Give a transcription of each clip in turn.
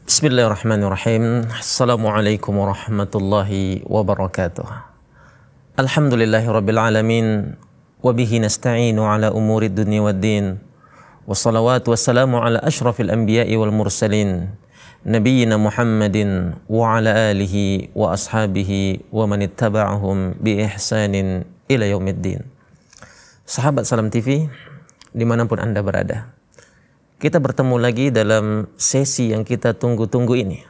Bismillahirrahmanirrahim. Assalamualaikum warahmatullahi wabarakatuh. Alhamdulillahirabbil alamin wa bihi nasta'inu ala umuri dunya waddin. Wassalawatu wassalamu ala asyrafil anbiya'i wal mursalin nabiyyina Muhammadin wa ala alihi wa ashabihi wa man ittaba'ahum bi ihsanin ila yaumiddin. Sahabat Salam TV dimanapun Anda berada, kita bertemu lagi dalam sesi yang kita tunggu-tunggu ini.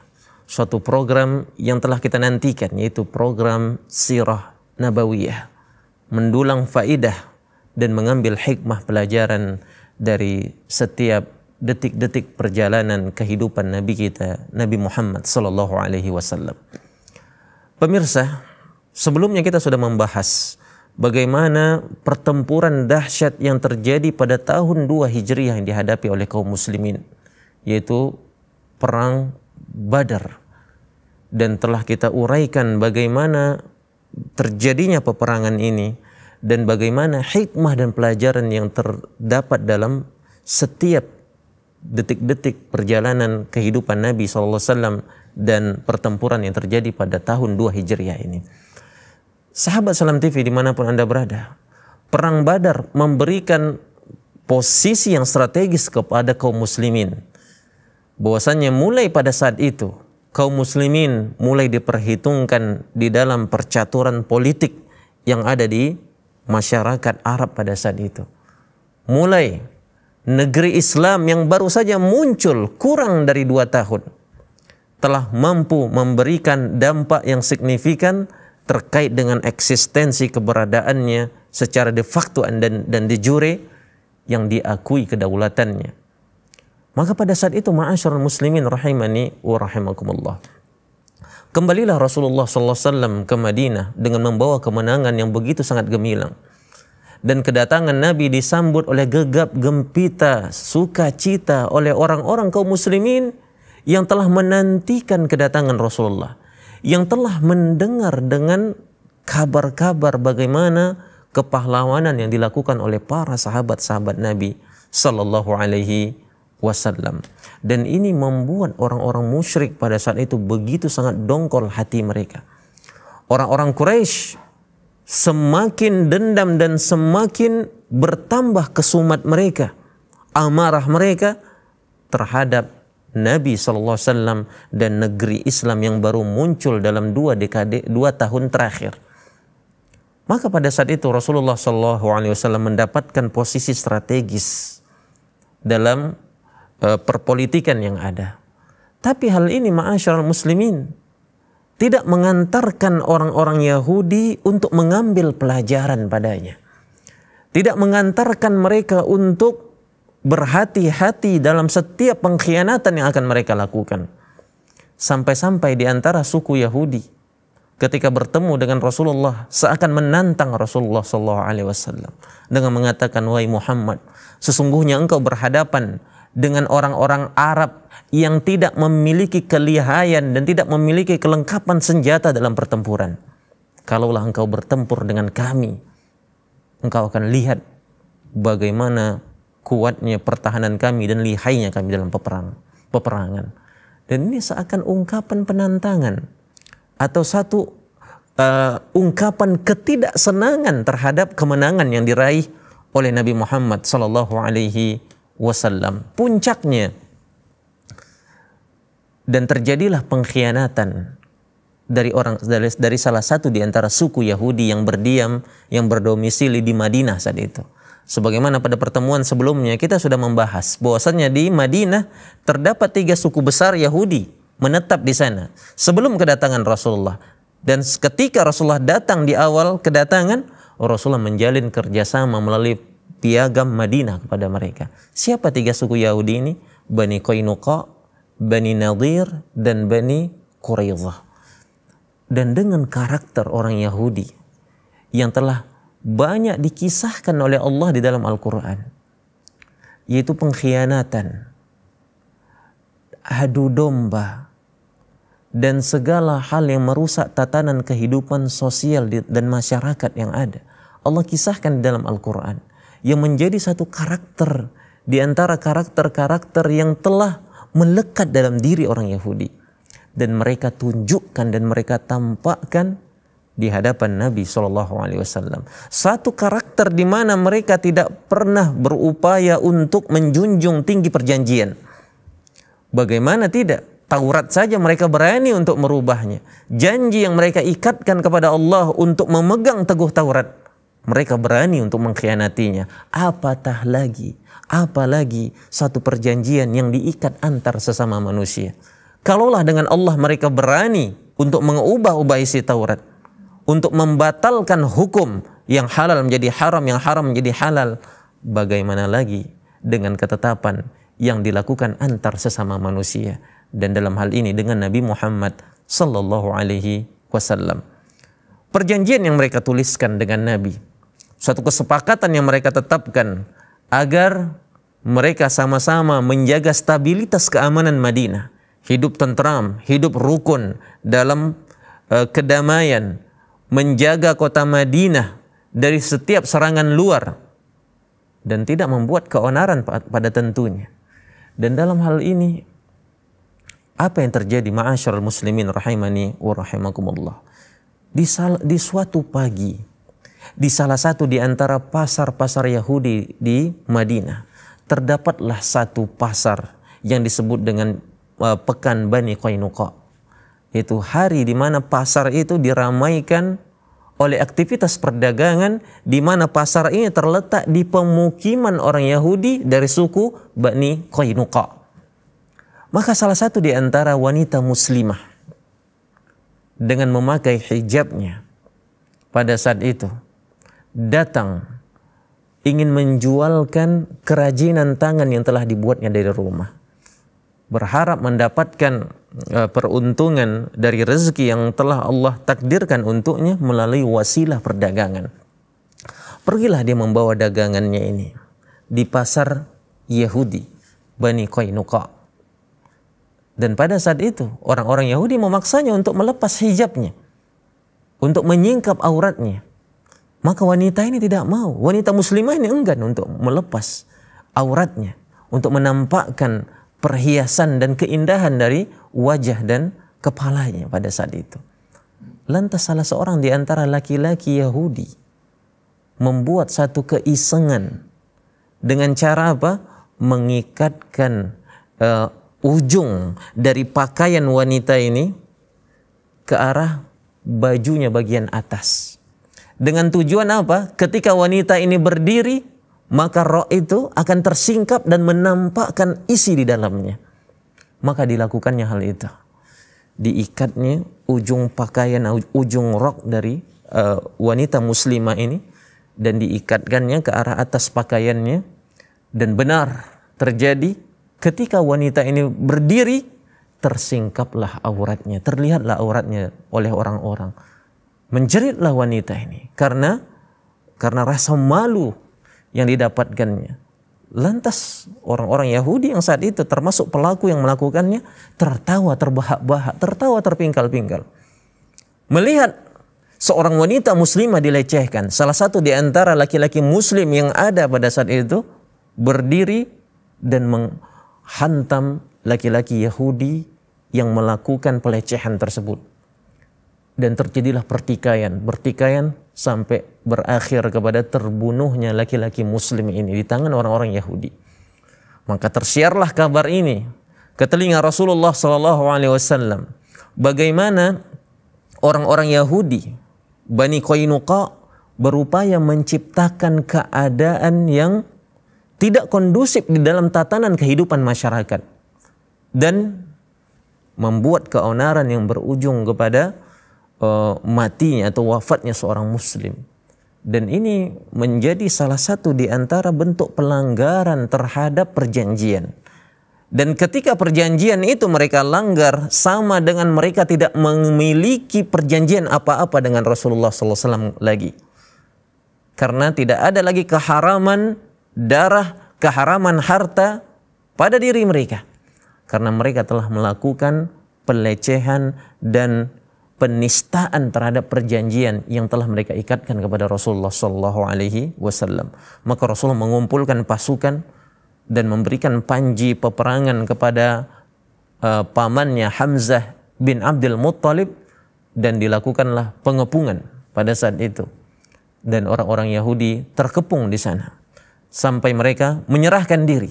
Suatu program yang telah kita nantikan, yaitu program Sirah Nabawiyah. Mendulang faidah dan mengambil hikmah pelajaran dari setiap detik-detik perjalanan kehidupan Nabi kita, Nabi Muhammad sallallahu alaihi wasallam. Pemirsa, sebelumnya kita sudah membahas bagaimana pertempuran dahsyat yang terjadi pada tahun 2 Hijriah yang dihadapi oleh kaum muslimin, yaitu perang Badar. Dan telah kita uraikan bagaimana terjadinya peperangan ini dan bagaimana hikmah dan pelajaran yang terdapat dalam setiap detik-detik perjalanan kehidupan Nabi SAW dan pertempuran yang terjadi pada tahun 2 Hijriah ini. Sahabat Salam TV dimanapun Anda berada, perang Badar memberikan posisi yang strategis kepada kaum muslimin. Bahwasannya mulai pada saat itu kaum muslimin mulai diperhitungkan di dalam percaturan politik yang ada di masyarakat Arab pada saat itu. Mulai negeri Islam yang baru saja muncul kurang dari 2 tahun telah mampu memberikan dampak yang signifikan terkait dengan eksistensi keberadaannya secara de facto dan de jure yang diakui kedaulatannya. Maka pada saat itu, ma'asyiral muslimin rahimani wa rahimakumullah, kembalilah Rasulullah SAW ke Madinah dengan membawa kemenangan yang begitu sangat gemilang. Dan kedatangan Nabi disambut oleh gegap gempita, sukacita oleh orang-orang kaum muslimin yang telah menantikan kedatangan Rasulullah, yang telah mendengar dengan kabar-kabar bagaimana kepahlawanan yang dilakukan oleh para sahabat-sahabat Nabi sallallahu alaihi wasallam. Dan ini membuat orang-orang musyrik pada saat itu begitu sangat dongkol hati mereka. Orang-orang Quraisy semakin dendam dan semakin bertambah kesumat mereka, amarah mereka terhadap Nabi SAW dan negeri Islam yang baru muncul dalam 2 tahun terakhir. Maka pada saat itu Rasulullah SAW mendapatkan posisi strategis dalam perpolitikan yang ada. Tapi hal ini, ma'asyiral muslimin, tidak mengantarkan orang-orang Yahudi untuk mengambil pelajaran padanya. Tidak mengantarkan mereka untuk berhati-hati dalam setiap pengkhianatan yang akan mereka lakukan. Sampai-sampai di antara suku Yahudi ketika bertemu dengan Rasulullah seakan menantang Rasulullah SAW dengan mengatakan, "Wahai Muhammad, sesungguhnya engkau berhadapan dengan orang-orang Arab yang tidak memiliki kelihayan dan tidak memiliki kelengkapan senjata dalam pertempuran. Kalaulah engkau bertempur dengan kami, engkau akan lihat bagaimana kuatnya pertahanan kami dan lihainya kami dalam peperangan." Dan ini seakan ungkapan penantangan atau satu ungkapan ketidaksenangan terhadap kemenangan yang diraih oleh Nabi Muhammad sallallahu alaihi wasallam. Puncaknya, dan terjadilah pengkhianatan dari salah satu di antara suku Yahudi yang berdomisili di Madinah saat itu. Sebagaimana pada pertemuan sebelumnya kita sudah membahas bahwasannya di Madinah terdapat 3 suku besar Yahudi menetap di sana sebelum kedatangan Rasulullah. Dan ketika Rasulullah datang di awal kedatangan, Rasulullah menjalin kerjasama melalui piagam Madinah kepada mereka. Siapa 3 suku Yahudi ini? Bani Qainuqa, Bani Nadir, dan Bani Quraidah. Dan dengan karakter orang Yahudi yang telah banyak dikisahkan oleh Allah di dalam Al-Quran, yaitu pengkhianatan, adu domba, dan segala hal yang merusak tatanan kehidupan sosial dan masyarakat yang ada. Allah kisahkan di dalam Al-Quran yang menjadi satu karakter di antara karakter-karakter yang telah melekat dalam diri orang Yahudi, dan mereka tunjukkan dan mereka tampakkan di hadapan Nabi SAW. Satu karakter di mana mereka tidak pernah berupaya untuk menjunjung tinggi perjanjian. Bagaimana tidak? Taurat saja mereka berani untuk merubahnya. Janji yang mereka ikatkan kepada Allah untuk memegang teguh Taurat, mereka berani untuk mengkhianatinya. Apalagi satu perjanjian yang diikat antar sesama manusia. Kalaulah dengan Allah mereka berani untuk mengubah-ubah isi Taurat, untuk membatalkan hukum yang halal menjadi haram, yang haram menjadi halal, bagaimana lagi dengan ketetapan yang dilakukan antar sesama manusia, dan dalam hal ini dengan Nabi Muhammad sallallahu alaihi wasallam. Perjanjian yang mereka tuliskan dengan Nabi, suatu kesepakatan yang mereka tetapkan agar mereka sama-sama menjaga stabilitas keamanan Madinah, hidup tentram, hidup rukun dalam kedamaian, menjaga kota Madinah dari setiap serangan luar dan tidak membuat keonaran pada tentunya. Dan dalam hal ini apa yang terjadi, ma'asyiral muslimin rahimani wa rahimakumullah? Di suatu pagi, di salah satu di antara pasar-pasar Yahudi di Madinah, terdapatlah satu pasar yang disebut dengan Pekan Bani Qainuqa. Itu hari di mana pasar itu diramaikan oleh aktivitas perdagangan, di mana pasar ini terletak di pemukiman orang Yahudi dari suku Bani Qainuqa. Maka salah satu di antara wanita muslimah dengan memakai hijabnya pada saat itu datang ingin menjualkan kerajinan tangan yang telah dibuatnya dari rumah, berharap mendapatkan peruntungan dari rezeki yang telah Allah takdirkan untuknya melalui wasilah perdagangan. Pergilah dia membawa dagangannya ini di pasar Yahudi Bani Qainuqa. Dan pada saat itu orang-orang Yahudi memaksanya untuk melepas hijabnya, untuk menyingkap auratnya. Maka wanita ini tidak mau. Wanita muslimah ini enggan untuk melepas auratnya, untuk menampakkan perhiasan dan keindahan dari wajah dan kepalanya pada saat itu. Lantas salah seorang di antara laki-laki Yahudi membuat satu keisengan dengan cara apa? Mengikatkan ujung dari pakaian wanita ini ke arah bajunya bagian atas. Dengan tujuan apa? Ketika wanita ini berdiri, maka rok itu akan tersingkap dan menampakkan isi di dalamnya. Maka dilakukannya hal itu. Diikatnya ujung pakaian, ujung rok dari wanita muslimah ini, dan diikatkannya ke arah atas pakaiannya. Dan benar terjadi, ketika wanita ini berdiri, tersingkaplah auratnya, terlihatlah auratnya oleh orang-orang. Menjeritlah wanita ini karena rasa malu yang didapatkannya. Lantas orang-orang Yahudi yang saat itu termasuk pelaku yang melakukannya tertawa terbahak-bahak, tertawa terpingkal-pingkal. Melihat seorang wanita muslimah dilecehkan, salah satu di antara laki-laki muslim yang ada pada saat itu berdiri dan menghantam laki-laki Yahudi yang melakukan pelecehan tersebut. Dan terjadilah pertikaian sampai berakhir kepada terbunuhnya laki-laki muslim ini di tangan orang-orang Yahudi. Maka tersiarlah kabar ini ke telinga Rasulullah SAW, bagaimana orang-orang Yahudi Bani Qainuqa berupaya menciptakan keadaan yang tidak kondusif di dalam tatanan kehidupan masyarakat dan membuat keonaran yang berujung kepada matinya atau wafatnya seorang muslim. Dan ini menjadi salah satu di antara bentuk pelanggaran terhadap perjanjian. Dan ketika perjanjian itu mereka langgar, sama dengan mereka tidak memiliki perjanjian apa-apa dengan Rasulullah SAW lagi. Karena tidak ada lagi keharaman darah, keharaman harta pada diri mereka. Karena mereka telah melakukan pelecehan dan penistaan terhadap perjanjian yang telah mereka ikatkan kepada Rasulullah Sallallahu Alaihi Wasallam. Maka Rasulullah mengumpulkan pasukan dan memberikan panji peperangan kepada pamannya Hamzah bin Abdul Muttalib, dan dilakukanlah pengepungan pada saat itu. Dan orang-orang Yahudi terkepung di sana sampai mereka menyerahkan diri.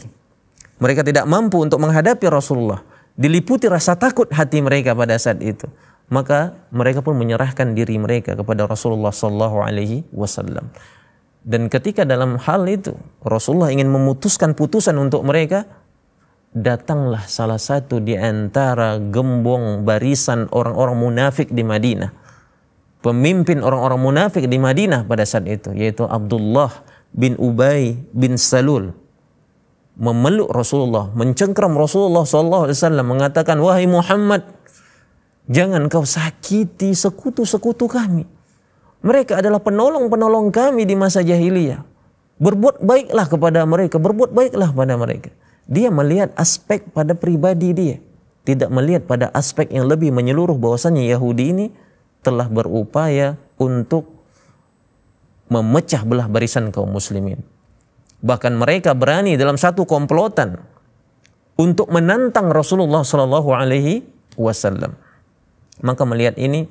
Mereka tidak mampu untuk menghadapi Rasulullah. Diliputi rasa takut hati mereka pada saat itu. Maka mereka pun menyerahkan diri mereka kepada Rasulullah Sallallahu Alaihi Wasallam. Dan ketika dalam hal itu Rasulullah ingin memutuskan putusan untuk mereka, datanglah salah satu di antara gembong barisan orang-orang munafik di Madinah. Pemimpin orang-orang munafik di Madinah pada saat itu, yaitu Abdullah bin Ubay bin Salul, memeluk Rasulullah, mencengkram Rasulullah SAW, mengatakan, wahai Muhammad, jangan kau sakiti sekutu-sekutu kami. Mereka adalah penolong-penolong kami di masa jahiliyah. Berbuat baiklah kepada mereka, berbuat baiklah pada mereka. Dia melihat aspek pada pribadi dia, tidak melihat pada aspek yang lebih menyeluruh, bahwasanya Yahudi ini telah berupaya untuk memecah belah barisan kaum muslimin. Bahkan mereka berani dalam satu komplotan untuk menantang Rasulullah Sallallahu Alaihi Wasallam. Maka melihat ini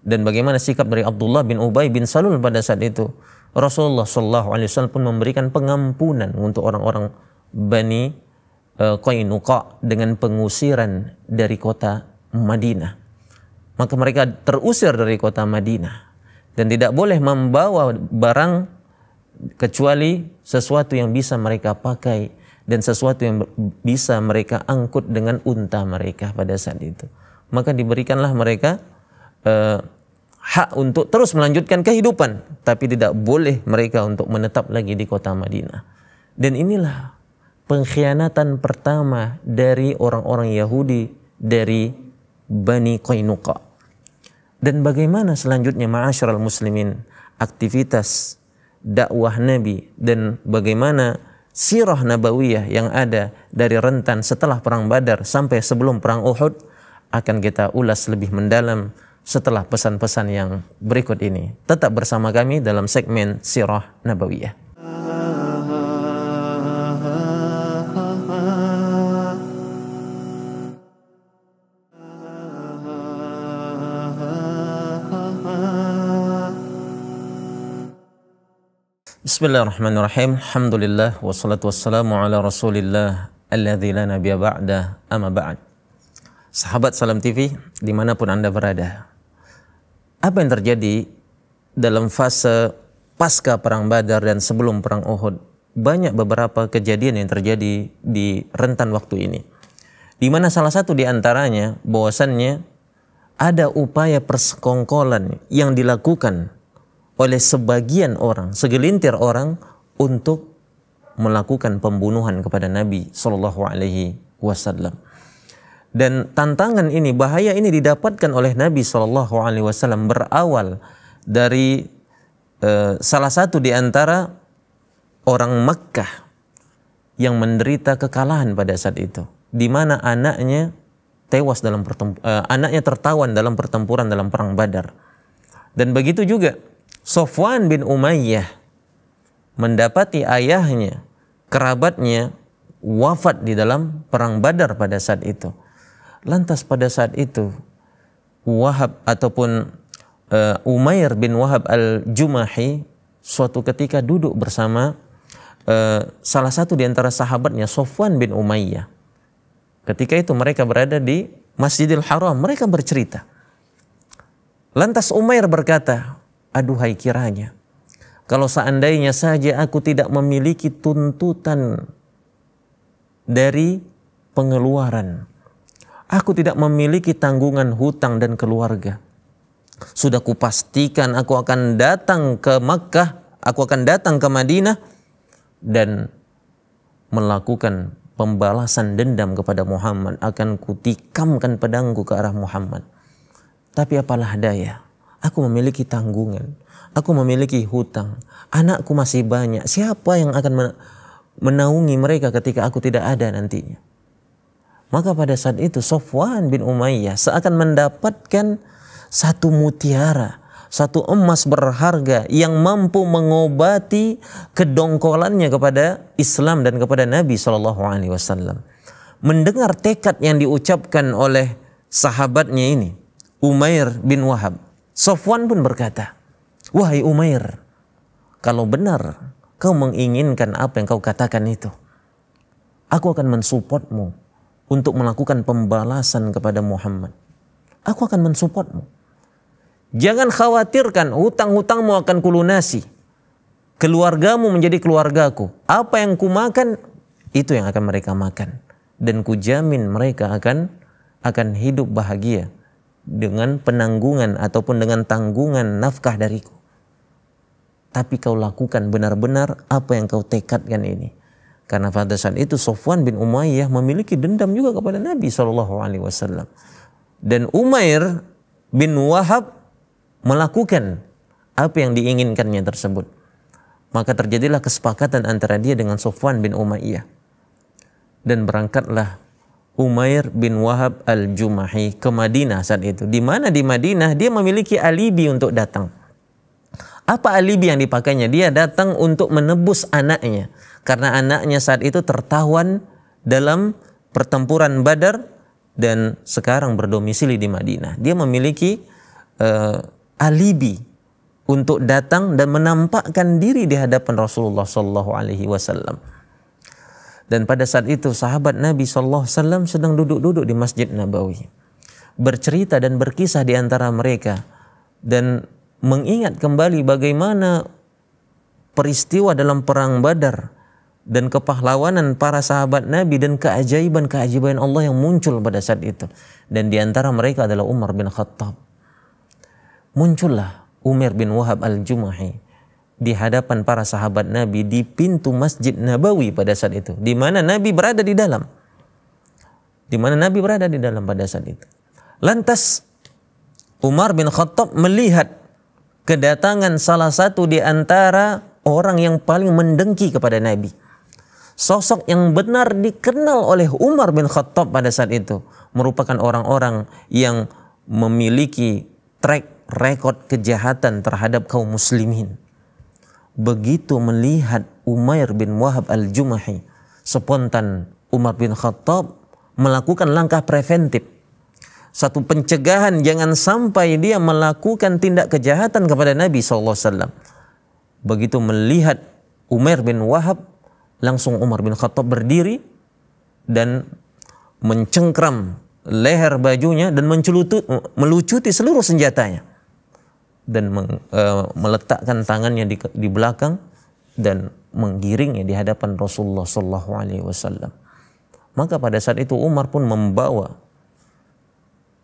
dan bagaimana sikap dari Abdullah bin Ubay bin Salul pada saat itu, Rasulullah Sallallahu Alaihi Wasallam pun memberikan pengampunan untuk orang-orang Bani Qainuqa dengan pengusiran dari kota Madinah. Maka mereka terusir dari kota Madinah dan tidak boleh membawa barang kecuali sesuatu yang bisa mereka pakai dan sesuatu yang bisa mereka angkut dengan unta mereka pada saat itu. Maka diberikanlah mereka hak untuk terus melanjutkan kehidupan, tapi tidak boleh mereka untuk menetap lagi di kota Madinah. Dan inilah pengkhianatan pertama dari orang-orang Yahudi dari Bani Qainuqa. Dan bagaimana selanjutnya ma'asyiral muslimin aktivitas dakwah Nabi dan bagaimana sirah nabawiyah yang ada dari rentan setelah perang Badar sampai sebelum perang Uhud akan kita ulas lebih mendalam setelah pesan-pesan yang berikut ini. Tetap bersama kami dalam segmen sirah nabawiyah. Bismillahirrahmanirrahim. Alhamdulillah wassalatu wassalamu ala Rasulillah alladzi la nabiyya ba'da, amma ba'd. Sahabat Salam TV dimanapun Anda berada, apa yang terjadi dalam fase pasca perang Badar dan sebelum perang Uhud? Banyak beberapa kejadian yang terjadi di rentan waktu ini, di mana salah satu di antaranya bahwasannya ada upaya persekongkolan yang dilakukan oleh sebagian orang, segelintir orang untuk melakukan pembunuhan kepada Nabi Sallallahu Alaihi Wasallam. Dan tantangan ini, bahaya ini didapatkan oleh Nabi Sallallahu Alaihi Wasallam berawal dari salah satu di antara orang Mekkah yang menderita kekalahan pada saat itu, di mana anaknya tewas dalam anaknya tertawan dalam pertempuran dalam perang Badar. Dan begitu juga Sofwan bin Umayyah mendapati ayahnya, kerabatnya wafat di dalam perang Badar pada saat itu. Lantas pada saat itu Wahab ataupun Umair bin Wahab al-Jumahi suatu ketika duduk bersama salah satu di antara sahabatnya Sofwan bin Umayyah. Ketika itu mereka berada di Masjidil Haram, mereka bercerita. Lantas Umair berkata, aduhai kiranya kalau seandainya saja aku tidak memiliki tuntutan dari pengeluaran, aku tidak memiliki tanggungan hutang dan keluarga, sudah kupastikan aku akan datang ke Makkah, aku akan datang ke Madinah dan melakukan pembalasan dendam kepada Muhammad, akan kutikamkan pedangku ke arah Muhammad. Tapi apalah daya, aku memiliki tanggungan, Aku memiliki hutang, anakku masih banyak. Siapa yang akan menaungi mereka ketika aku tidak ada nantinya? Maka pada saat itu Safwan bin Umayyah seakan mendapatkan satu mutiara, satu emas berharga yang mampu mengobati kedongkolannya kepada Islam dan kepada Nabi SAW. Mendengar tekad yang diucapkan oleh sahabatnya ini, Umair bin Wahab, Safwan pun berkata, "Wahai Umair, kalau benar kau menginginkan apa yang kau katakan itu, aku akan mensupportmu untuk melakukan pembalasan kepada Muhammad. Aku akan mensupportmu. Jangan khawatirkan, hutang-hutangmu akan kulunasi. Keluargamu menjadi keluargaku. Apa yang kumakan, itu yang akan mereka makan. Dan kujamin mereka akan hidup bahagia dengan penanggungan ataupun dengan tanggungan nafkah dariku. Tapi kau lakukan benar-benar apa yang kau tekadkan ini." Karena pada saat itu Safwan bin Umayyah memiliki dendam juga kepada Nabi SAW. Dan Umair bin Wahab melakukan apa yang diinginkannya tersebut. Maka terjadilah kesepakatan antara dia dengan Safwan bin Umayyah. Dan berangkatlah Umair bin Wahab al-Jumahi ke Madinah saat itu. Di mana di Madinah dia memiliki alibi untuk datang. Apa alibi yang dipakainya? Dia datang untuk menebus anaknya. Karena anaknya saat itu tertawan dalam pertempuran Badar dan sekarang berdomisili di Madinah. Dia memiliki alibi untuk datang dan menampakkan diri di hadapan Rasulullah SAW. Dan pada saat itu sahabat Nabi SAW sedang duduk-duduk di Masjid Nabawi, bercerita dan berkisah di antara mereka dan mengingat kembali bagaimana peristiwa dalam perang Badar dan kepahlawanan para sahabat Nabi dan keajaiban-keajaiban Allah yang muncul pada saat itu. Dan di antara mereka adalah Umar bin Khattab. Muncullah Umair bin Wahab al-Jumahi di hadapan para sahabat Nabi di pintu Masjid Nabawi pada saat itu, di mana Nabi berada di dalam. Pada saat itu. Lantas Umar bin Khattab melihat kedatangan salah satu di antara orang yang paling mendengki kepada Nabi. Sosok yang benar dikenal oleh Umar bin Khattab pada saat itu merupakan orang-orang yang memiliki track record kejahatan terhadap kaum muslimin. Begitu melihat Umair bin Wahab al-Jumahi, spontan Umar bin Khattab melakukan langkah preventif. Satu pencegahan jangan sampai dia melakukan tindak kejahatan kepada Nabi SAW. Begitu melihat Umair bin Wahab, langsung Umar bin Khattab berdiri dan mencengkram leher bajunya dan melucuti seluruh senjatanya dan meletakkan tangannya di belakang dan menggiringnya di hadapan Rasulullah SAW. Maka pada saat itu Umar pun membawa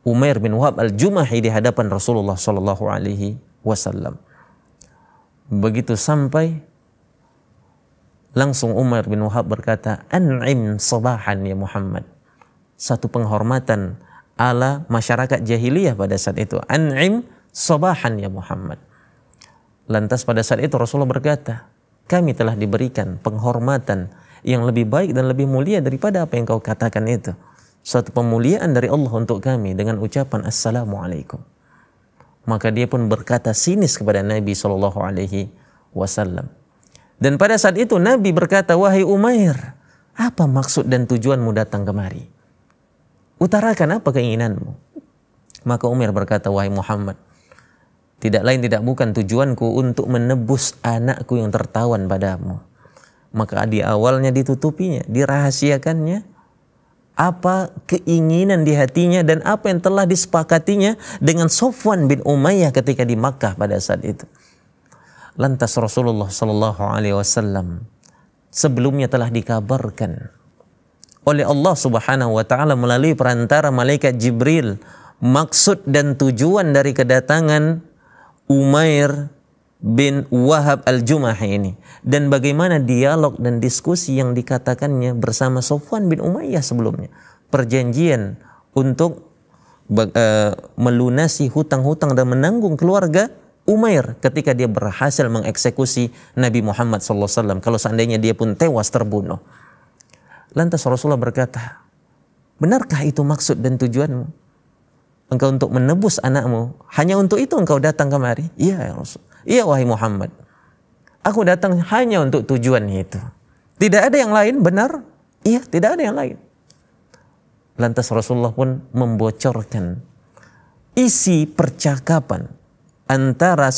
Umair bin Wahab al-Jumahi di hadapan Rasulullah SAW. Begitu sampai, langsung Umar bin Wahab berkata, "An'im sabahan ya Muhammad." Satu penghormatan ala masyarakat jahiliyah pada saat itu. "An'im sabahan ya Muhammad." Lantas pada saat itu Rasulullah berkata, "Kami telah diberikan penghormatan yang lebih baik dan lebih mulia daripada apa yang kau katakan itu. Suatu pemuliaan dari Allah untuk kami dengan ucapan Assalamualaikum." Maka dia pun berkata sinis kepada Nabi SAW. Dan pada saat itu Nabi berkata, "Wahai Umair, apa maksud dan tujuanmu datang kemari? Utarakan apa keinginanmu?" Maka Umair berkata, "Wahai Muhammad, tidak lain tidak bukan tujuanku untuk menebus anakku yang tertawan padamu." Maka di awalnya ditutupinya, dirahasiakannya apa keinginan di hatinya dan apa yang telah disepakatinya dengan Safwan bin Umayyah ketika di Makkah pada saat itu. Lantas Rasulullah SAW sebelumnya telah dikabarkan oleh Allah Subhanahu wa taala melalui perantara malaikat Jibril maksud dan tujuan dari kedatangan Umair bin Wahab al-Jumahi ini, dan bagaimana dialog dan diskusi yang dikatakannya bersama Safwan bin Umayyah sebelumnya. Perjanjian untuk melunasi hutang-hutang dan menanggung keluarga Umair ketika dia berhasil mengeksekusi Nabi Muhammad SAW, kalau seandainya dia pun tewas terbunuh. Lantas Rasulullah berkata, benarkah itu maksud dan tujuanmu? Engkau untuk menebus anakmu, hanya untuk itu engkau datang kemari? Iya ya Rasul. Iya wahai Muhammad. Aku datang hanya untuk tujuan itu. Tidak ada yang lain, benar? Iya, tidak ada yang lain. Lantas Rasulullah pun membocorkan isi percakapan antara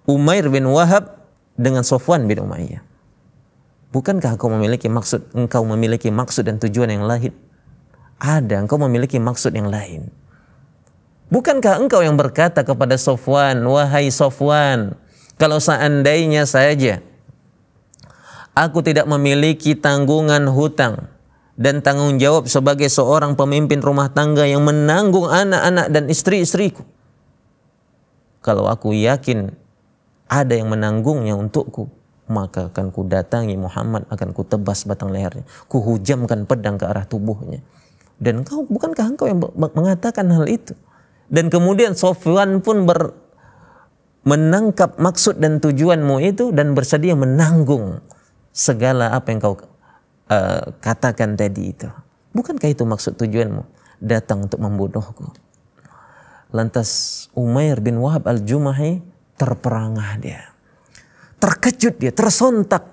Umair bin Wahab dengan Sofwan bin Umayyah. Bukankah engkau memiliki maksud dan tujuan yang lain? Ada, engkau memiliki maksud yang lain. Bukankah engkau yang berkata kepada Sofwan, wahai Sofwan, kalau seandainya saja aku tidak memiliki tanggungan hutang dan tanggung jawab sebagai seorang pemimpin rumah tangga yang menanggung anak-anak dan istri-istriku, kalau aku yakin ada yang menanggungnya untukku, maka akan ku datangi Muhammad, akan ku tebas batang lehernya, ku hujamkan pedang ke arah tubuhnya. Dan bukankah engkau yang mengatakan hal itu? Dan kemudian Sofwan pun menangkap maksud dan tujuanmu itu dan bersedia menanggung segala apa yang kau katakan tadi itu. Bukankah itu maksud tujuanmu? Datang untuk membunuhku. Lantas Umair bin Wahab al-Jumahi terperangah dia. Terkejut dia, tersontak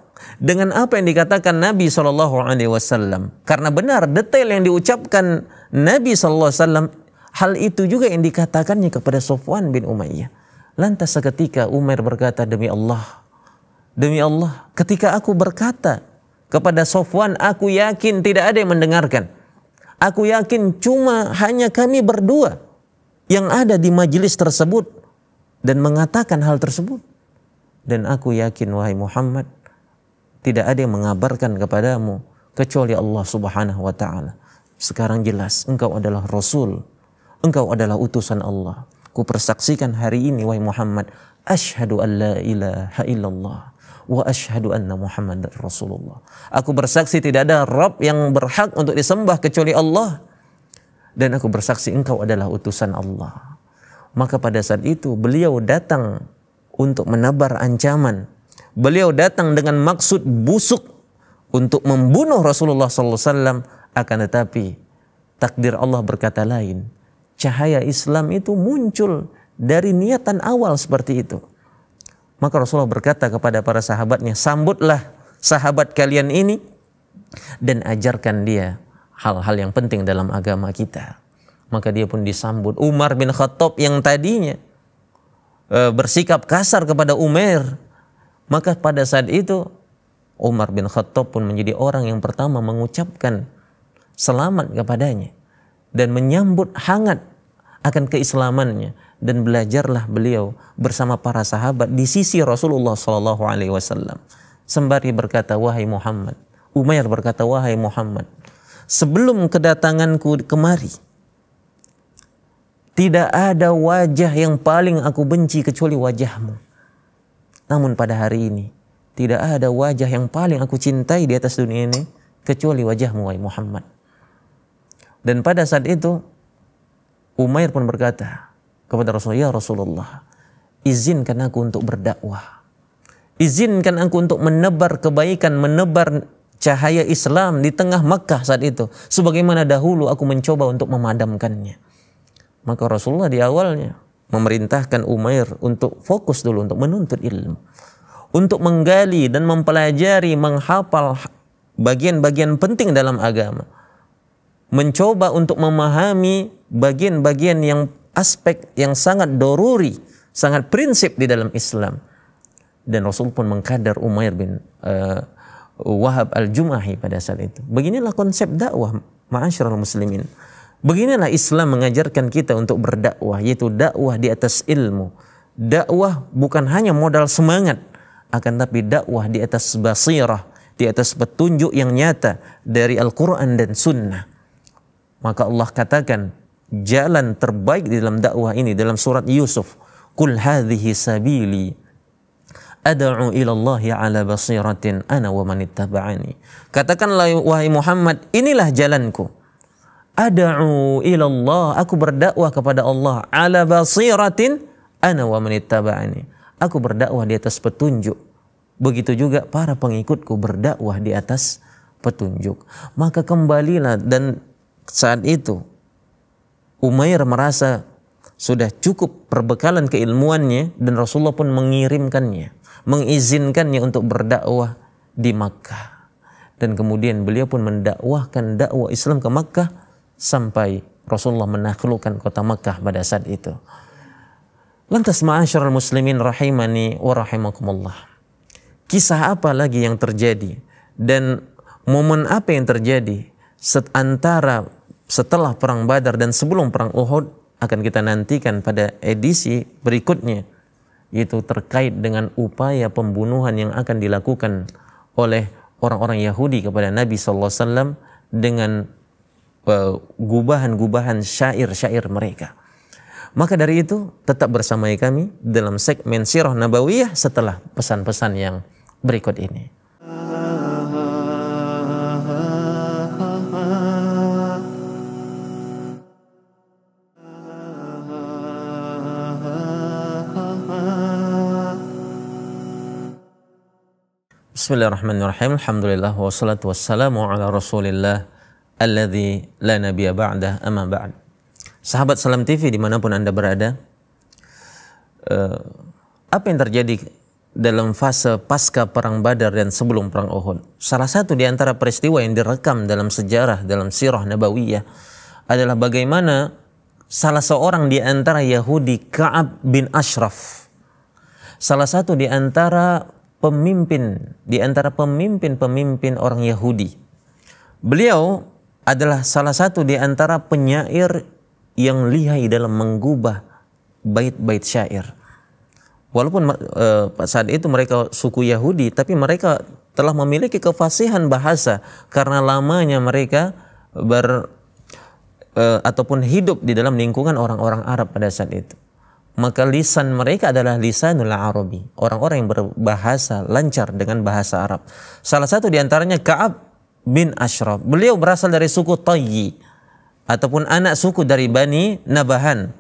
dengan apa yang dikatakan Nabi SAW. Karena benar detail yang diucapkan Nabi SAW, hal itu juga yang dikatakannya kepada Sofwan bin Umayyah. Lantas seketika Umair berkata, demi Allah, ketika aku berkata kepada Sofwan, aku yakin tidak ada yang mendengarkan. Aku yakin cuma hanya kami berdua yang ada di majelis tersebut dan mengatakan hal tersebut. Dan aku yakin wahai Muhammad, tidak ada yang mengabarkan kepadamu kecuali Allah Subhanahu wa taala. Sekarang jelas engkau adalah Rasul, engkau adalah utusan Allah. Ku persaksikan hari ini wahai Muhammad, asyhadu an la ilaha illallah wa asyhadu anna Muhammadar Rasulullah. Aku bersaksi tidak ada Rabb yang berhak untuk disembah kecuali Allah, dan aku bersaksi engkau adalah utusan Allah. Maka pada saat itu beliau datang untuk menebar ancaman. Beliau datang dengan maksud busuk untuk membunuh Rasulullah SAW. Akan tetapi takdir Allah berkata lain. Cahaya Islam itu muncul dari niatan awal seperti itu. Maka Rasulullah berkata kepada para sahabatnya, sambutlah sahabat kalian ini dan ajarkan dia hal-hal yang penting dalam agama kita. Maka dia pun disambut. Umar bin Khattab yang tadinya bersikap kasar kepada Umair, maka pada saat itu Umar bin Khattab pun menjadi orang yang pertama mengucapkan selamat kepadanya dan menyambut hangat akan keislamannya. Dan belajarlah beliau bersama para sahabat di sisi Rasulullah SAW. Sembari berkata, wahai Muhammad, Umair berkata, wahai Muhammad, sebelum kedatanganku kemari, tidak ada wajah yang paling aku benci kecuali wajahmu. Namun pada hari ini, tidak ada wajah yang paling aku cintai di atas dunia ini kecuali wajahmu wahai Muhammad. Dan pada saat itu Umair pun berkata kepada Rasulullah, ya Rasulullah, izinkan aku untuk berdakwah. Izinkan aku untuk menebar kebaikan, menebar cahaya Islam di tengah Makkah saat itu. Sebagaimana dahulu aku mencoba untuk memadamkannya. Maka Rasulullah di awalnya memerintahkan Umair untuk fokus dulu untuk menuntut ilmu. Untuk menggali dan mempelajari, menghafal bagian-bagian penting dalam agama. Mencoba untuk memahami bagian-bagian yang aspek yang sangat doruri, sangat prinsip di dalam Islam. Dan Rasul pun mengkadar Umair bin Wahab al-Jumahi pada saat itu. Beginilah konsep dakwah, ma'asyiral muslimin. Beginilah Islam mengajarkan kita untuk berdakwah, yaitu dakwah di atas ilmu. Dakwah bukan hanya modal semangat, akan tapi dakwah di atas basirah, di atas petunjuk yang nyata dari Al-Quran dan Sunnah. Maka Allah katakan jalan terbaik di dalam dakwah ini dalam surat Yusuf, Qul hadhihi sabili ad'u ila Allah ala basiratin ana wa man ittaba'ani. Katakanlah wahai Muhammad, inilah jalanku. Ad'u ila Allah, aku berdakwah kepada Allah ala basiratin, ana wa man ittaba'ani. Aku berdakwah di atas petunjuk. Begitu juga para pengikutku berdakwah di atas petunjuk. Maka kembalilah, dan saat itu Umair merasa sudah cukup perbekalan keilmuannya, dan Rasulullah pun mengirimkannya, mengizinkannya untuk berdakwah di Makkah. Dan kemudian beliau pun mendakwahkan dakwah Islam ke Makkah sampai Rasulullah menaklukkan kota Makkah pada saat itu. Lantas ma'asyiral muslimin rahimani wa rahimakumullah, kisah apa lagi yang terjadi dan momen apa yang terjadi antara setelah perang Badar dan sebelum perang Uhud akan kita nantikan pada edisi berikutnya, yaitu terkait dengan upaya pembunuhan yang akan dilakukan oleh orang-orang Yahudi kepada Nabi SAW dengan gubahan-gubahan syair-syair mereka. Maka dari itu tetap bersama kami dalam segmen Sirah Nabawiyah setelah pesan-pesan yang berikut ini. Bismillahirrahmanirrahim. Alhamdulillah wassalatu wassalamu ala Rasulillah alladzi la nabiyya ba'dah, amma ba'd. Sahabat Salam TV dimanapun Anda berada, apa yang terjadi dalam fase pasca perang Badar dan sebelum perang Uhud? Salah satu di antara peristiwa yang direkam dalam sejarah, dalam Sirah Nabawiyah adalah bagaimana salah seorang di antara Yahudi, Ka'ab bin Ashraf, salah satu di antara pemimpin orang Yahudi. Beliau adalah salah satu di antara penyair yang lihai dalam menggubah bait-bait syair. Walaupun saat itu mereka suku Yahudi, tapi mereka telah memiliki kefasihan bahasa karena lamanya mereka ataupun hidup di dalam lingkungan orang-orang Arab pada saat itu. Maka lisan mereka adalah lisanul Arabi, orang-orang yang berbahasa lancar dengan bahasa Arab. Salah satu di antaranya Ka'ab bin Ashraf. Beliau berasal dari suku Tayyi, ataupun anak suku dari Bani Nabahan,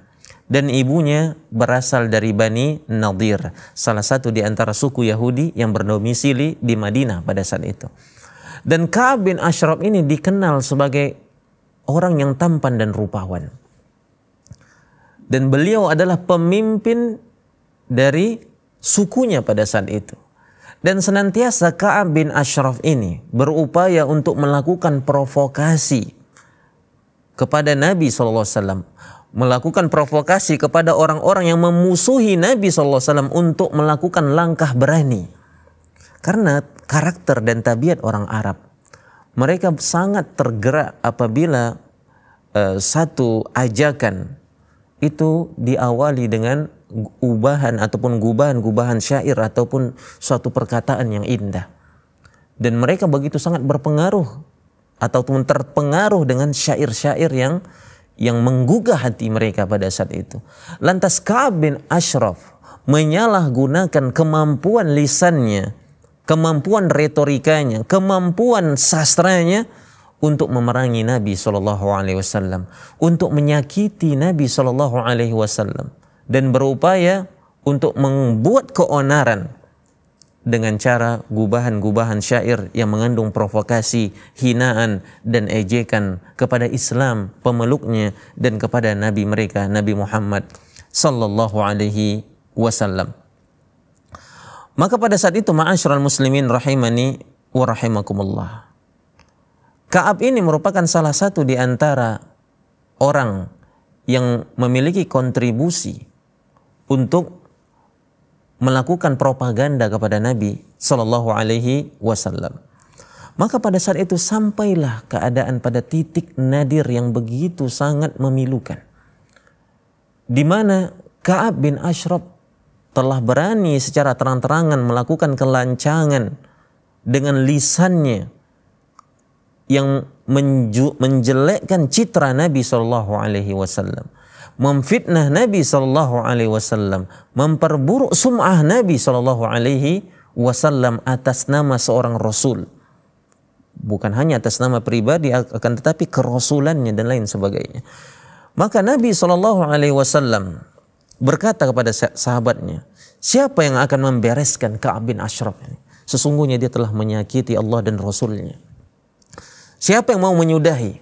dan ibunya berasal dari Bani Nadir, salah satu di antara suku Yahudi yang berdomisili di Madinah pada saat itu. Dan Ka'ab bin Ashraf ini dikenal sebagai orang yang tampan dan rupawan. Dan beliau adalah pemimpin dari sukunya pada saat itu. Dan senantiasa Ka'ab bin Ashraf ini berupaya untuk melakukan provokasi kepada Nabi SAW, melakukan provokasi kepada orang-orang yang memusuhi Nabi SAW untuk melakukan langkah berani. Karena karakter dan tabiat orang Arab, mereka sangat tergerak apabila satu ajakan itu diawali dengan ubahan ataupun gubahan syair ataupun suatu perkataan yang indah. Dan mereka begitu sangat berpengaruh ataupun terpengaruh dengan syair-syair yang menggugah hati mereka pada saat itu. Lantas Ka'ab bin Ashraf menyalahgunakan kemampuan lisannya, kemampuan retorikanya, kemampuan sastranya untuk memerangi Nabi SAW, untuk menyakiti Nabi SAW, dan berupaya untuk membuat keonaran dengan cara gubahan-gubahan syair yang mengandung provokasi, hinaan dan ejekan kepada Islam, pemeluknya, dan kepada Nabi mereka, Nabi Muhammad sallallahu alaihi wasallam. Maka pada saat itu, ma'asyiral muslimin rahimani wa rahimakumullah, Ka'ab ini merupakan salah satu di antara orang yang memiliki kontribusi untuk melakukan propaganda kepada Nabi Sallallahu Alaihi Wasallam. Maka pada saat itu sampailah keadaan pada titik nadir yang begitu sangat memilukan, di mana Ka'ab bin Ashraf telah berani secara terang-terangan melakukan kelancangan dengan lisannya yang menjelekkan citra Nabi Sallallahu Alaihi Wasallam, memfitnah Nabi Sallallahu Alaihi Wasallam, memperburuk sum'ah Nabi Sallallahu Alaihi Wasallam atas nama seorang Rasul, bukan hanya atas nama pribadi, akan tetapi kerasulannya dan lain sebagainya. Maka Nabi Sallallahu Alaihi Wasallam berkata kepada sahabatnya, siapa yang akan membereskan Ka'ab bin Ashraf ini? Sesungguhnya dia telah menyakiti Allah dan Rasulnya. Siapa yang mau menyudahi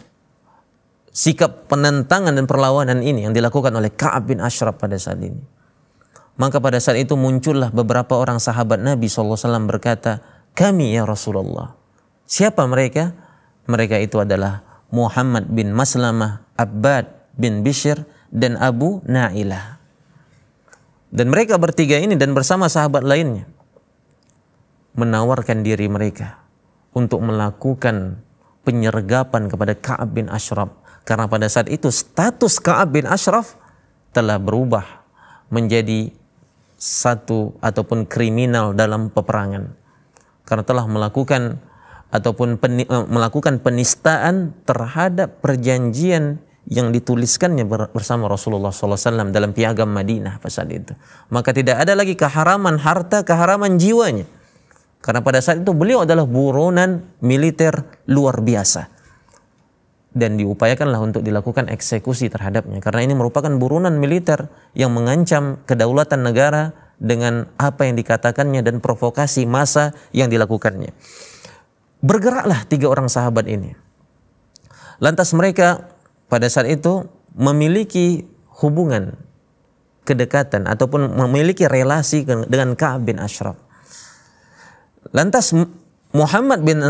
sikap penentangan dan perlawanan ini yang dilakukan oleh Ka'ab bin Ashraf pada saat ini? Maka pada saat itu muncullah beberapa orang sahabat Nabi SAW berkata, kami ya Rasulullah. Siapa mereka? Mereka itu adalah Muhammad bin Maslamah, Abbad bin Bishr, dan Abu Na'ilah. Dan mereka bertiga ini dan bersama sahabat lainnya menawarkan diri mereka untuk melakukan penyergapan kepada Ka'ab bin Ashraf. Karena pada saat itu status Ka'ab bin Ashraf telah berubah menjadi satu ataupun kriminal dalam peperangan. Karena telah melakukan ataupun melakukan penistaan terhadap perjanjian yang dituliskannya bersama Rasulullah SAW dalam piagam Madinah pada saat itu. Maka tidak ada lagi keharaman harta, keharaman jiwanya. Karena pada saat itu beliau adalah buronan militer luar biasa. Dan diupayakanlah untuk dilakukan eksekusi terhadapnya. Karena ini merupakan buronan militer yang mengancam kedaulatan negara dengan apa yang dikatakannya dan provokasi massa yang dilakukannya. Bergeraklah tiga orang sahabat ini. Lantas mereka pada saat itu memiliki hubungan kedekatan ataupun memiliki relasi dengan Ka'ab bin Ashraf. Lantas Muhammad bin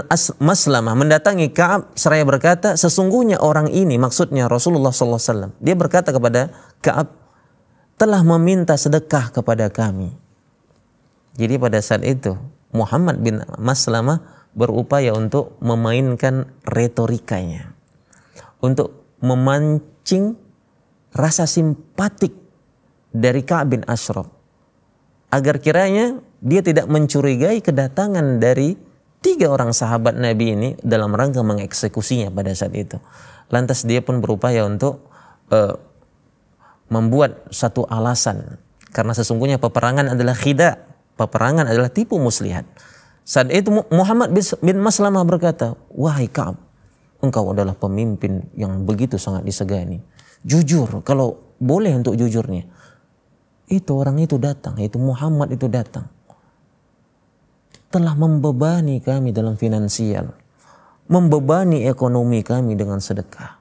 Maslamah mendatangi Ka'ab seraya berkata, sesungguhnya orang ini, maksudnya Rasulullah SAW, dia berkata kepada Ka'ab, telah meminta sedekah kepada kami. Jadi pada saat itu Muhammad bin Maslamah berupaya untuk memainkan retorikanya, untuk memancing rasa simpatik dari Ka'ab bin Ashraf, agar kiranya dia tidak mencurigai kedatangan dari tiga orang sahabat Nabi ini dalam rangka mengeksekusinya pada saat itu. Lantas dia pun berupaya untuk membuat satu alasan, karena sesungguhnya peperangan adalah khida, peperangan adalah tipu muslihat. Saat itu Muhammad bin Maslamah berkata, wahai Ka'ab, engkau adalah pemimpin yang begitu sangat disegani. Jujur, kalau boleh untuk jujurnya, itu orang itu datang, itu Muhammad itu datang, telah membebani kami dalam finansial, membebani ekonomi kami dengan sedekah.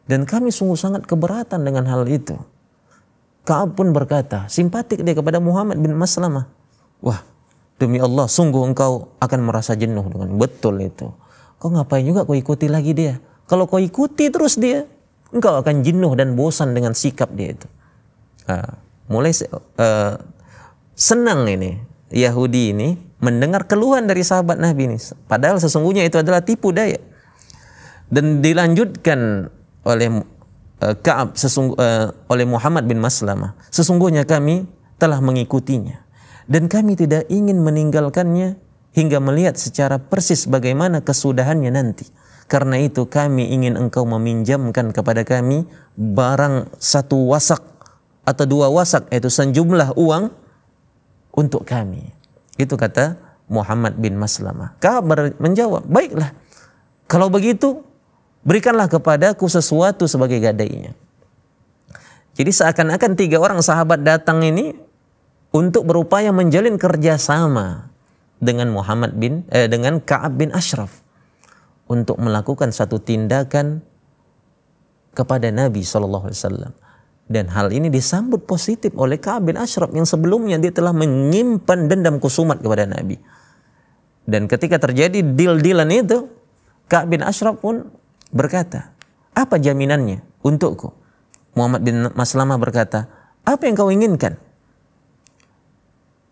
Dan kami sungguh sangat keberatan dengan hal itu. Ka'ab pun berkata, simpatik dia kepada Muhammad bin Maslamah. Wah, demi Allah, sungguh engkau akan merasa jenuh dengan betul itu. Kau ngapain juga kau ikuti lagi dia? Kalau kau ikuti terus dia, engkau akan jenuh dan bosan dengan sikap dia itu. Mulai senang ini Yahudi ini mendengar keluhan dari sahabat Nabi ini, padahal sesungguhnya itu adalah tipu daya. Dan dilanjutkan oleh Ka'ab oleh Muhammad bin Maslamah, sesungguhnya kami telah mengikutinya dan kami tidak ingin meninggalkannya hingga melihat secara persis bagaimana kesudahannya nanti. Karena itu kami ingin engkau meminjamkan kepada kami barang 1 wasak atau 2 wasak, yaitu sejumlah uang untuk kami. Itu kata Muhammad bin Maslamah. Ka'ab menjawab, baiklah, kalau begitu berikanlah kepadaku sesuatu sebagai gadainya. Jadi seakan-akan 3 orang sahabat datang ini untuk berupaya menjalin kerjasama dengan dengan Ka'ab bin Ashraf untuk melakukan satu tindakan kepada Nabi SAW. Dan hal ini disambut positif oleh Ka'ab bin Ashraf yang sebelumnya dia telah menyimpan dendam kusumat kepada Nabi. Dan ketika terjadi deal-dealan itu, Ka'ab bin Ashraf pun berkata, apa jaminannya untukku? Muhammad bin Maslamah berkata, apa yang kau inginkan?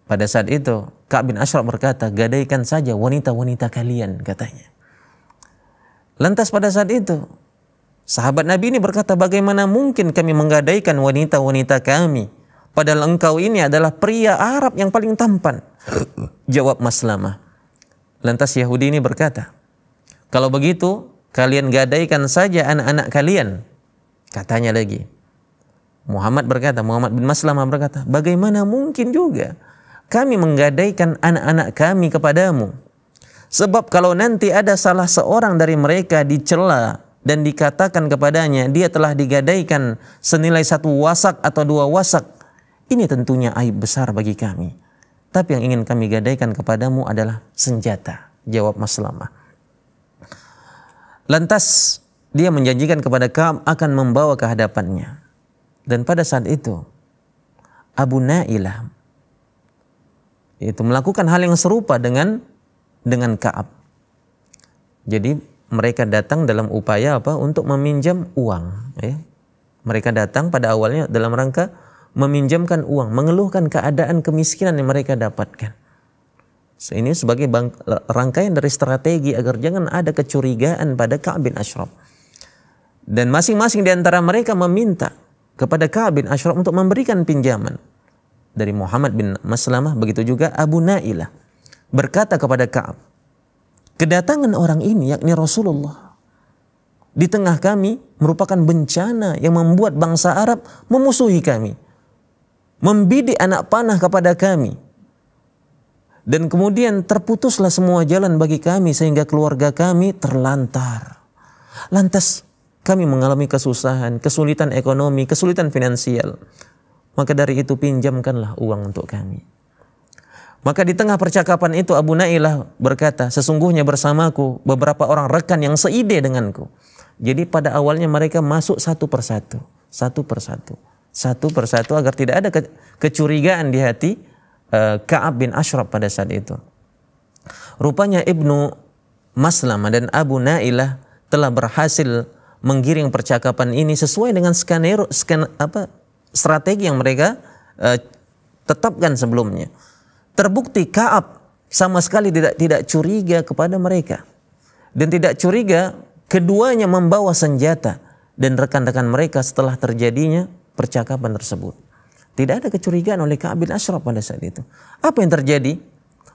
Pada saat itu Ka'ab bin Ashraf berkata, gadaikan saja wanita-wanita kalian, katanya. Lantas pada saat itu sahabat Nabi ini berkata, bagaimana mungkin kami menggadaikan wanita-wanita kami, padahal engkau ini adalah pria Arab yang paling tampan. Jawab Maslamah. Lantas Yahudi ini berkata, kalau begitu kalian gadaikan saja anak-anak kalian, katanya lagi. Muhammad bin Maslamah berkata, bagaimana mungkin juga kami menggadaikan anak-anak kami kepadamu, sebab kalau nanti ada salah seorang dari mereka dicela dan dikatakan kepadanya dia telah digadaikan senilai 1 wasak atau 2 wasak, ini tentunya aib besar bagi kami. Tapi yang ingin kami gadaikan kepadamu adalah senjata, jawab Maslamah. Lantas dia menjanjikan kepada Ka'ab akan membawa ke hadapannya. Dan pada saat itu Abu Nailah itu melakukan hal yang serupa dengan Ka'ab. Jadi mereka datang dalam upaya apa? Untuk meminjam uang. Ya. Mereka datang pada awalnya dalam rangka meminjamkan uang, mengeluhkan keadaan kemiskinan yang mereka dapatkan. So, ini sebagai rangkaian dari strategi agar jangan ada kecurigaan pada Ka'ab bin Ashraf. Dan masing-masing di antara mereka meminta kepada Ka'ab bin Ashraf untuk memberikan pinjaman. Dari Muhammad bin Maslamah, begitu juga Abu Nailah berkata kepada Ka'ab, kedatangan orang ini yakni Rasulullah di tengah kami merupakan bencana yang membuat bangsa Arab memusuhi kami, membidik anak panah kepada kami, dan kemudian terputuslah semua jalan bagi kami sehingga keluarga kami terlantar. Lantas kami mengalami kesusahan, kesulitan ekonomi, kesulitan finansial. Maka dari itu pinjamkanlah uang untuk kami. Maka di tengah percakapan itu Abu Nailah berkata, sesungguhnya bersamaku beberapa orang rekan yang seide denganku. Jadi pada awalnya mereka masuk satu persatu agar tidak ada kecurigaan di hati Ka'ab bin Ashraf pada saat itu. Rupanya Ibnu Maslamah dan Abu Nailah telah berhasil menggiring percakapan ini sesuai dengan strategi yang mereka tetapkan sebelumnya. Terbukti Ka'ab sama sekali tidak curiga kepada mereka, dan tidak curiga keduanya membawa senjata dan rekan-rekan mereka setelah terjadinya percakapan tersebut. Tidak ada kecurigaan oleh Ka'ab bin Ashraf pada saat itu. Apa yang terjadi?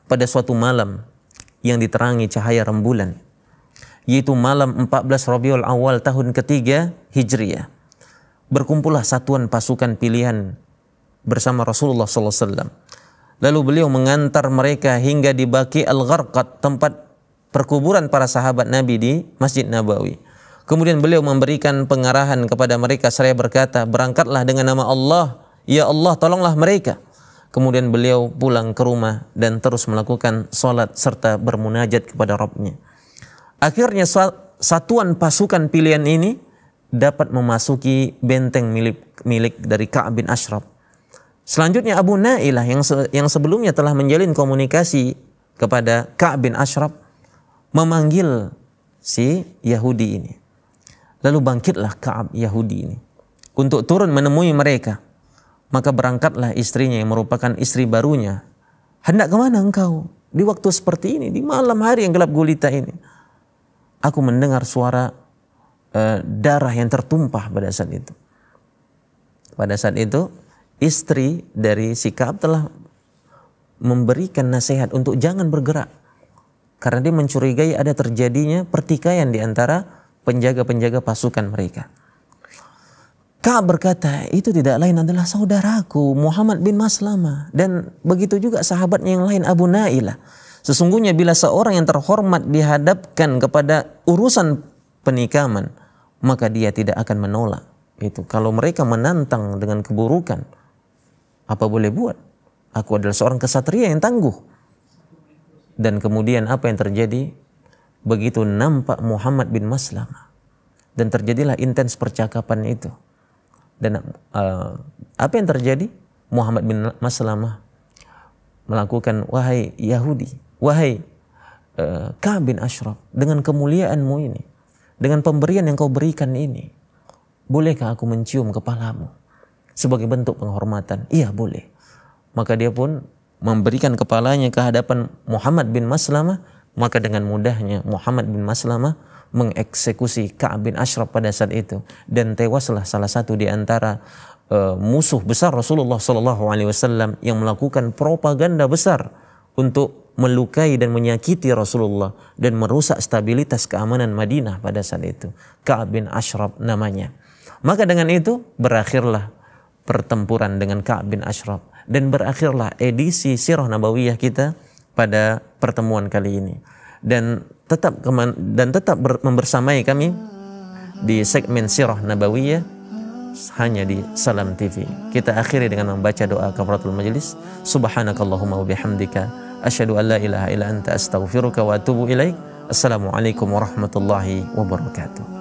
Pada suatu malam yang diterangi cahaya rembulan, yaitu malam 14 Rabiul Awal tahun ketiga Hijriah, berkumpullah satuan pasukan pilihan bersama Rasulullah SAW. Lalu beliau mengantar mereka hingga di Baqi al-Gharqad, tempat perkuburan para sahabat Nabi di Masjid Nabawi. Kemudian beliau memberikan pengarahan kepada mereka seraya berkata, berangkatlah dengan nama Allah, ya Allah tolonglah mereka. Kemudian beliau pulang ke rumah dan terus melakukan salat serta bermunajat kepada Rabbnya. Akhirnya satuan pasukan pilihan ini dapat memasuki benteng milik dari Ka'ab bin Ashraf. Selanjutnya Abu Nailah yang sebelumnya telah menjalin komunikasi kepada Ka'ab bin Ashraf memanggil si Yahudi ini. Lalu bangkitlah Ka'ab Yahudi ini untuk turun menemui mereka. Maka berangkatlah istrinya yang merupakan istri barunya. Hendak kemana engkau di waktu seperti ini, di malam hari yang gelap gulita ini? Aku mendengar suara darah yang tertumpah pada saat itu. Pada saat itu istri dari si Ka'ab telah memberikan nasihat untuk jangan bergerak, karena dia mencurigai ada terjadinya pertikaian di antara penjaga-penjaga pasukan mereka. Ka'ab berkata, itu tidak lain adalah saudaraku Muhammad bin Maslamah, dan begitu juga sahabatnya yang lain Abu Nailah. Sesungguhnya bila seorang yang terhormat dihadapkan kepada urusan penikaman, maka dia tidak akan menolak. Itu kalau mereka menantang dengan keburukan, apa boleh buat? Aku adalah seorang kesatria yang tangguh. Dan kemudian apa yang terjadi? Begitu nampak Muhammad bin Maslamah, dan terjadilah intens percakapan itu. Dan apa yang terjadi? Muhammad bin Maslamah melakukan, wahai Yahudi, wahai Ka'ab bin Ashraf, dengan kemuliaanmu ini, dengan pemberian yang kau berikan ini, bolehkah aku mencium kepalamu sebagai bentuk penghormatan? Iya boleh. Maka dia pun memberikan kepalanya ke hadapan Muhammad bin Maslamah. Maka dengan mudahnya Muhammad bin Maslamah mengeksekusi Ka'ab bin Ashraf pada saat itu, dan tewaslah salah satu di antara musuh besar Rasulullah SAW yang melakukan propaganda besar untuk melukai dan menyakiti Rasulullah dan merusak stabilitas keamanan Madinah pada saat itu. Ka'ab bin Ashraf namanya. Maka dengan itu berakhirlah pertempuran dengan Ka'ab bin Ashraf, dan berakhirlah edisi Sirah Nabawiyah kita pada pertemuan kali ini. Dan tetap membersamai kami di segmen Sirah Nabawiyah hanya di Salam TV. Kita akhiri dengan membaca doa kafaratul majelis. Subhanakallahumma wa bihamdika asyhadu an la ilaha illa anta astaghfiruka wa atubu ilaik. Assalamualaikum warahmatullahi wabarakatuh.